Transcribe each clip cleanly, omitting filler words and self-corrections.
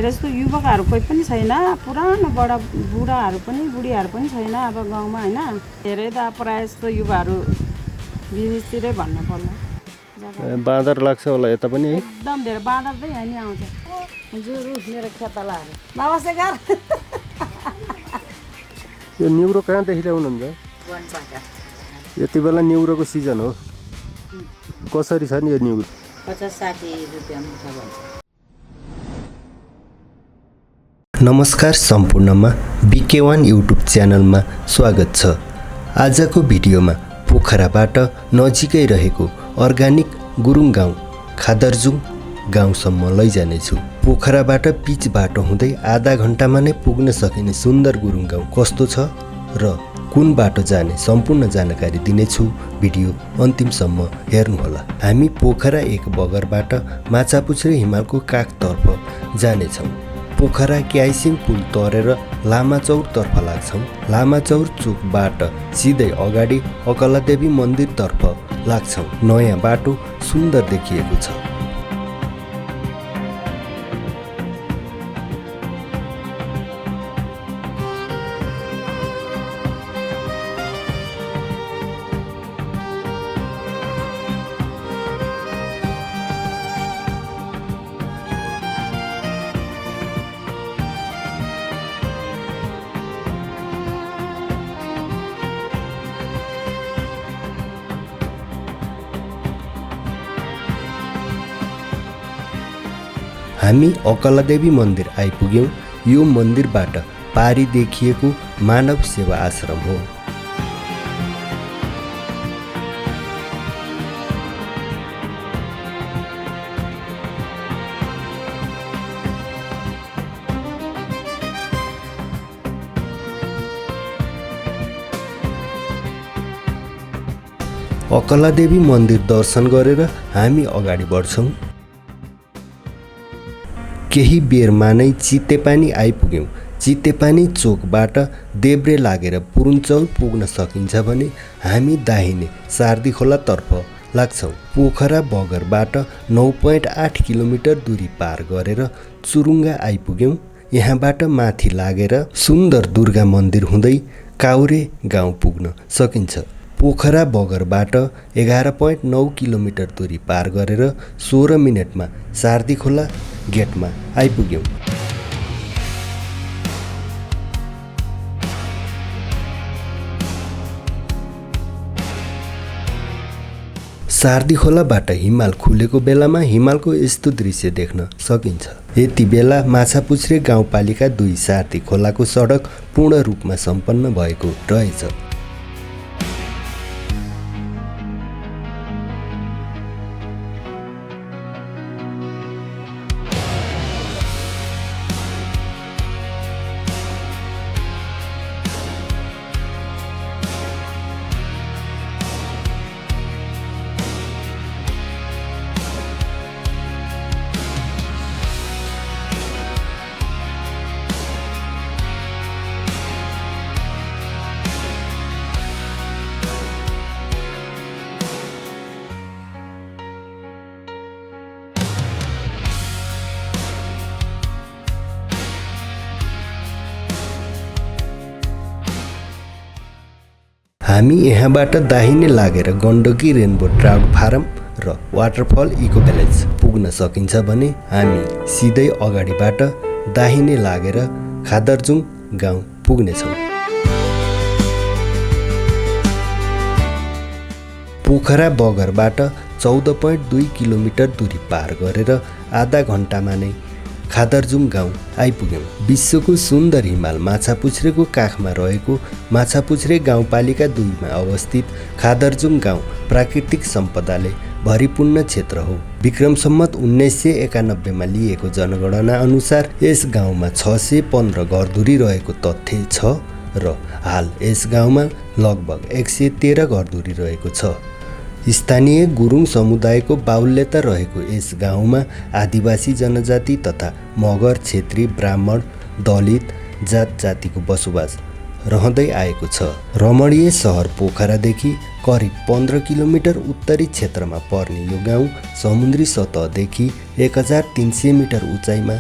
मेरा जस्तो युवकहरू कोही पनि छैन, पुरानो बुढाहरू पनि बुढीहरू पनि छैन अब गाउँमा हैन। धेरै त प्रायः जस्तो युवाहरू विदेशतिरै भन्नु पर्ला। बाँदर लाग्छ होला यता पनि है? एकदम धेरै बाँदर चाहिँ यहाँ नि आउँछ। हजुर मेरो खेतालाहरू नमस्ते गर। यो निउरो कहाँदेखि ल्याउनुहुन्छ? यति बेला निउरोको सिजन हो। कसरी छ नि यो निउरो? 50-60 रुपियाँ मुठा भन्छ। नमस्कार सम्पूर्णमा BK1 युट्युब च्यानलमा स्वागत छ। आजको भिडियोमा पोखराबाट नजिकै रहेको अर्गानिक गुरुङ गाउँ खादरजुङ गाउँसम्म लैजानेछु। पोखराबाट पिच बाटो हुँदै आधा घन्टामा नै पुग्न सकिने सुन्दर गुरुङ गाउँ कस्तो छ र कुन बाटो जाने सम्पूर्ण जानकारी दिनेछु। भिडियो अन्तिमसम्म हेर्नुहोला। हामी पोखरा 1 बगरबाट माछापुच्छ्रे हिमालको काखतर्फ जानेछौँ। पोखरा क्याइसिङ पुल तरेर लामाचौरतर्फ लाग्छौँ। लामाचौर चोकबाट सिधै अगाडि अकलादेवी मन्दिरतर्फ लाग्छौँ। नयाँ बाटो सुन्दर देखिएको छ। हामी अकलादेवी मन्दिर आइपुग्यौँ। यो मन्दिरबाट पारी देखिएको मानव सेवा आश्रम हो। अकलादेवी मन्दिर दर्शन गरेर हामी अगाडि बढ्छौँ। केही बेरमा नै चितेपानी आइपुग्यौँ। चितेपानी चोकबाट देब्रे लागेर पुरुञ्चौर पुग्न सकिन्छ भने हामी दाहिने सार्दी खोलातर्फ लाग्छौँ। पोखरा बगरबाट 9.8 किलोमिटर दूरी पार गरेर चुरुङ्गा आइपुग्यौँ। यहाँबाट माथि लागेर सुन्दर दुर्गा मन्दिर हुँदै काउरे गाउँ पुग्न सकिन्छ। पोखरा बगरबाट 11.9 किलोमिटर दूरी पार गरेर 16 मिनटमा सार्दी खोला गेटमा आइपुग्यौँ। सार्दी खोलाबाट हिमाल खुलेको बेलामा हिमालको यस्तो दृश्य देख्न सकिन्छ। यति बेला माछापुच्छ्रे गाउँपालिका 2 सार्दी खोलाको सडक पूर्ण रूपमा सम्पन्न भएको रहेछ। हामी यहाँबाट दाहिने लागेर गण्डकी रेनबो ट्राउट फार्म र वाटरफल इको भिलेज पुग्न सकिन्छ भने हामी सिधै अगाडिबाट दाहिने लागेर खादरजुङ गाउँ पुग्नेछौँ। पोखरा बगरबाट 14.2 किलोमिटर दूरी पार गरेर आधा घन्टामा नै खादरजुङ गाउँ आइपुग्यौँ। विश्वको सुन्दर हिमाल माछापुच्छ्रेको काखमा रहेको माछापुच्छ्रे गाउँपालिका 2 मा अवस्थित खादरजुङ गाउँ प्राकृतिक सम्पदाले भरिपूर्ण क्षेत्र हो। विक्रम सम्वत 1991 मा लिएको जनगणना अनुसार यस गाउँमा 615 घरधुरी रहेको तथ्य छ र हाल यस गाउँमा लगभग 113 घरधुरी रहेको छ। स्थानीय गुरुङ समुदायको बाहुल्यता रहेको यस गाउँमा आदिवासी जनजाति तथा मगर, क्षेत्री, ब्राह्मण, दलित जातिको बसोबास रहँदै आएको छ। रमणीय सहर पोखरादेखि करिब 15 किलोमिटर उत्तरी क्षेत्रमा पर्ने यो गाउँ समुद्री सतहदेखि 1300 मिटर उचाइमा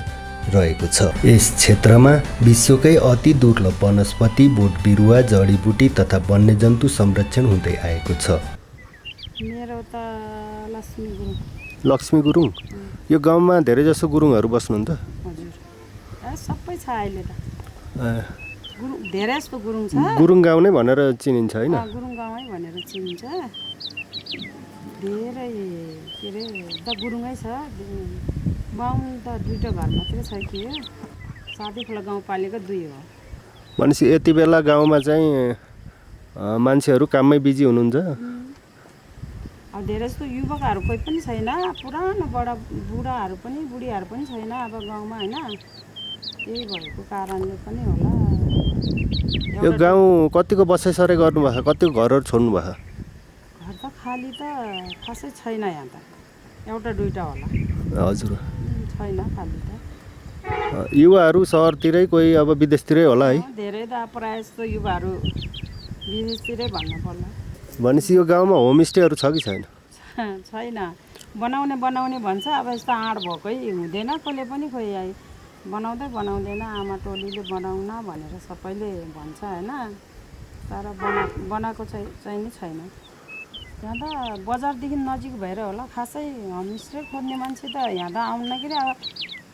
रहेको छ। यस क्षेत्रमा विश्वकै अति दुर्लभ वनस्पति, बोट बिरुवा, जडीबुटी तथा वन्यजन्तु संरक्षण हुँदै आएको छ। मेरो त लक्ष्मी गुरुङ। लक्ष्मी गुरुङ? यो गाउँमा धेरै जसो गुरुङहरू बस्नुहुन्छ? हजुर, सबै छ अहिले त। गुरुङ धेरै जस्तो गुरुङ छ। गुरुङ गाउँ नै भनेर चिनिन्छ होइन? गुरुङ गाउँै भनेर चिनिन्छ। धेरै के अरे त गुरुङै छ। बाहुन त 2टा घर मात्रै छ कि हो। सादी खोला गाउँपालिका 2 हो। भनेपछि यति बेला गाउँमा चाहिँ मान्छेहरू काममै बिजी हुनुहुन्छ? अब धेरै जस्तो युवकहरू कोही पनि छैन। पुरानो बुढाहरू पनि बुढीहरू पनि छैन अब गाउँमा होइन। त्यही भएको कारणले पनि होला। यो गाउँ कतिको बसाइसरे गर्नुभएको? कतिको घरहरू छोड्नुभएको? घर त खाली त खासै छैन यहाँ त। एउटा 2टा होला। हजुर, छैन खाली त। युवाहरू सहरतिरै, कोही अब विदेशतिरै होला है? धेरै त प्रायः जस्तो युवाहरू विदेशतिरै भन्नु पर्ला। भनेपछि यो गाउँमा होमस्टेहरू छ कि छैन? छैन। बनाउने भन्छ। अब यस्तो आँट भएकै हुँदैन। कसले पनि खोइ बनाउँदैन। आमा टोलीले बनाउन भनेर सबैले भन्छ होइन। तर बनाएको चाहिँ नि छैन। यहाँ त बजारदेखि नजिक भएर होला। खासै होमस्टे खोज्ने मान्छे त यहाँ त आउन कि अब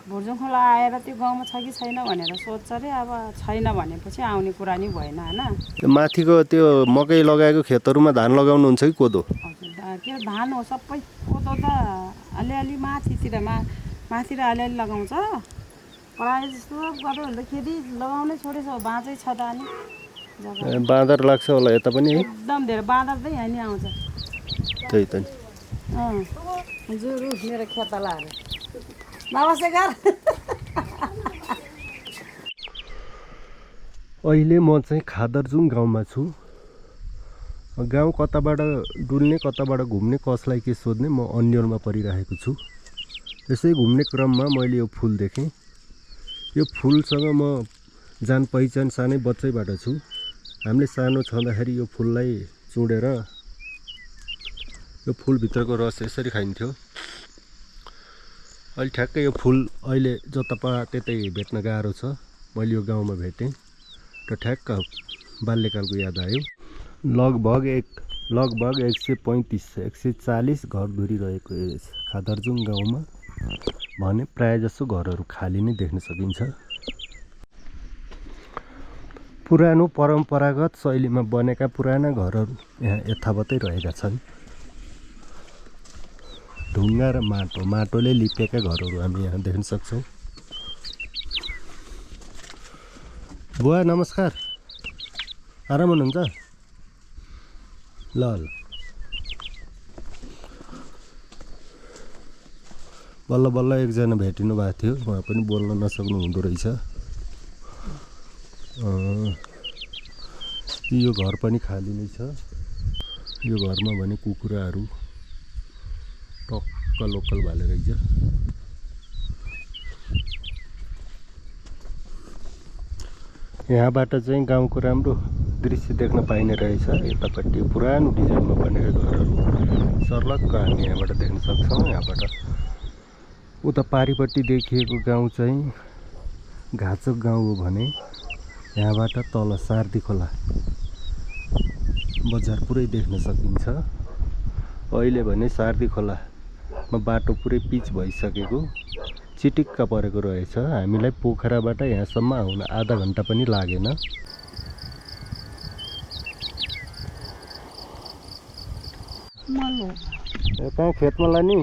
भुर्जुङ खोला आएर त्यो गाउँमा छ कि छैन भनेर सोध्छ अरे। अब छैन भनेपछि आउने कुरा नि भएन होइन। माथिको त्यो मकै लगाएको खेतहरूमा धान लगाउनुहुन्छ कि कोदो? हजुर, के धान हो सबै। कोदो त अलिअलि माथितिर अलिअलि लगाउँछ। प्रायः जस्तो गर्यो भने त खेती लगाउनै छोडेछ। बाँझै छ त अनि बाँदर लाग्छ होला यता पनि है? एकदम धेरै बाँदर त यहाँ नि आउँछ। त्यही त नि। हजुर, मेरो खेतलाहरू नमस्कार। अहिले म चाहिँ खादरजुङ गाउँमा छु। गाउँ कताबाट डुल्ने, कताबाट घुम्ने, कसलाई के सोध्ने, म अन्यलमा परिरहेको छु। यसै घुम्ने क्रममा मैले यो फुल देखेँ। यो फुलसँग म जान पहिचान सानै बच्चैबाट छु। हामीले सानो छँदाखेरि यो फुललाई चुडेर यो फुलभित्रको रस यसरी खाइन्थ्यो। अहिले ठ्याक्कै यो फुल अहिले जता पाए त्यतै भेट्न गाह्रो छ। मैले यो गाउँमा भेटेँ र ठ्याक्क बाल्यकालको याद आयो। लगभग 135-140 घरधुरी रहेको यस खादरजुङ गाउँमा भने प्रायः जसो घरहरू खाली नै देख्न सकिन्छ। पुरानो परम्परागत शैलीमा बनेका पुराना घरहरू यहाँ यथावतै रहेका छन्। ढुङ्गा र माटोले लिपेका घरहरू हामी यहाँ देख्न सक्छौँ। बुवा नमस्कार, आराम हुनुहुन्छ? ल बल्ल एकजना भेटिनु भएको थियो। उहाँ पनि बोल्न नसक्नु हुँदो रहेछ। यो घर पनि खाली नै छ। यो घरमा भने कुखुराहरू टक्क लोकल भाले रहेछ। यहाँबाट चाहिँ गाउँको राम्रो दृश्य देख्न पाइने रहेछ। यतापट्टि पुरानो डिजाइनमा बनेका घरहरू सर्लक्क हामी यहाँबाट देख्न सक्छौँ। यहाँबाट उता पारिपट्टि देखिएको गाउँ चाहिँ घाचोक गाउँ हो भने यहाँबाट तल सार्दी खोला बजार पुरै देख्न सकिन्छ। अहिले भने सार्दी खोलामा बाटो पुरै पिच भइसकेको, चिटिक्क परेको रहेछ। हामीलाई पोखराबाट यहाँसम्म आउन आधा घन्टा पनि लागेन। कहाँ खेतमा लाने?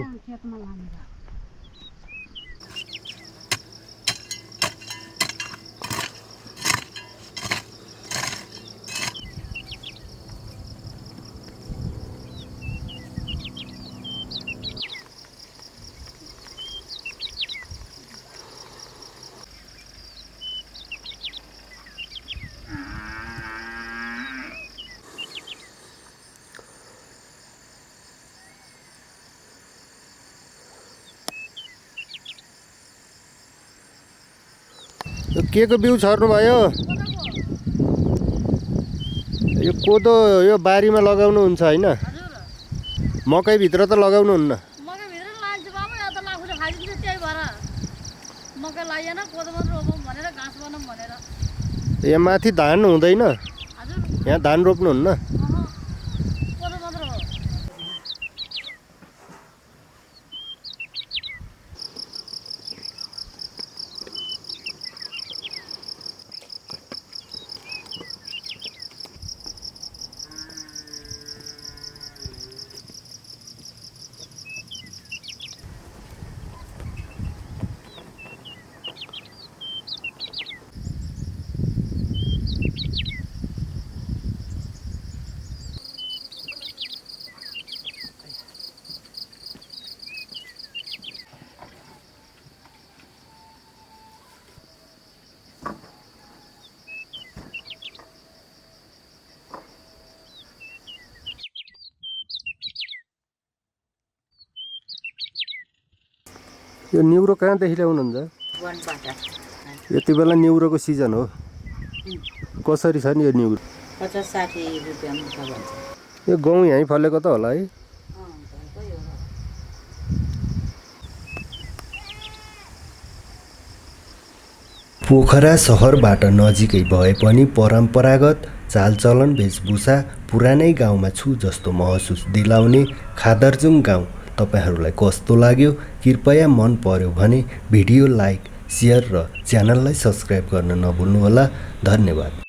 के को बिउ छर्नु भयो? यो कोदो यो बारीमा लगाउनु हुन्छ हैन? मकै भित्र त लगाउनु हुन्न। मकै भित्र लाग्छ बाबु, या त लाखुले खाइदिन्छ त्यही भएर मकै लागिएन यहाँ माथि धान हुँदैन? हजुर यहाँ धान रोप्नुहुन्न? कोदो मात्र हो। यो निउरो कहाँदेखि ल्याउनुहुन्छ? वनबाट यति बेला निउरोको सिजन हो। कसरी छ नि यो निउरो? 50-60 रुपियाँमा छ भन्छ। यो गहुँ यहीँ फलेको त होला है? पोखरा सहरबाट नजिकै भए पनि परम्परागत चालचलन वेशभूषा पुरानै गाउँमा छु जस्तो महसुस दिलाउने खादरजुङ गाउँ तपाईहरूलाई कस्तो लाग्यो? कृपया मन पर्यो भने भिडियो लाइक, सेयर र च्यानललाई सब्स्क्राइब गर्न नभुल्नुहोला। धन्यवाद।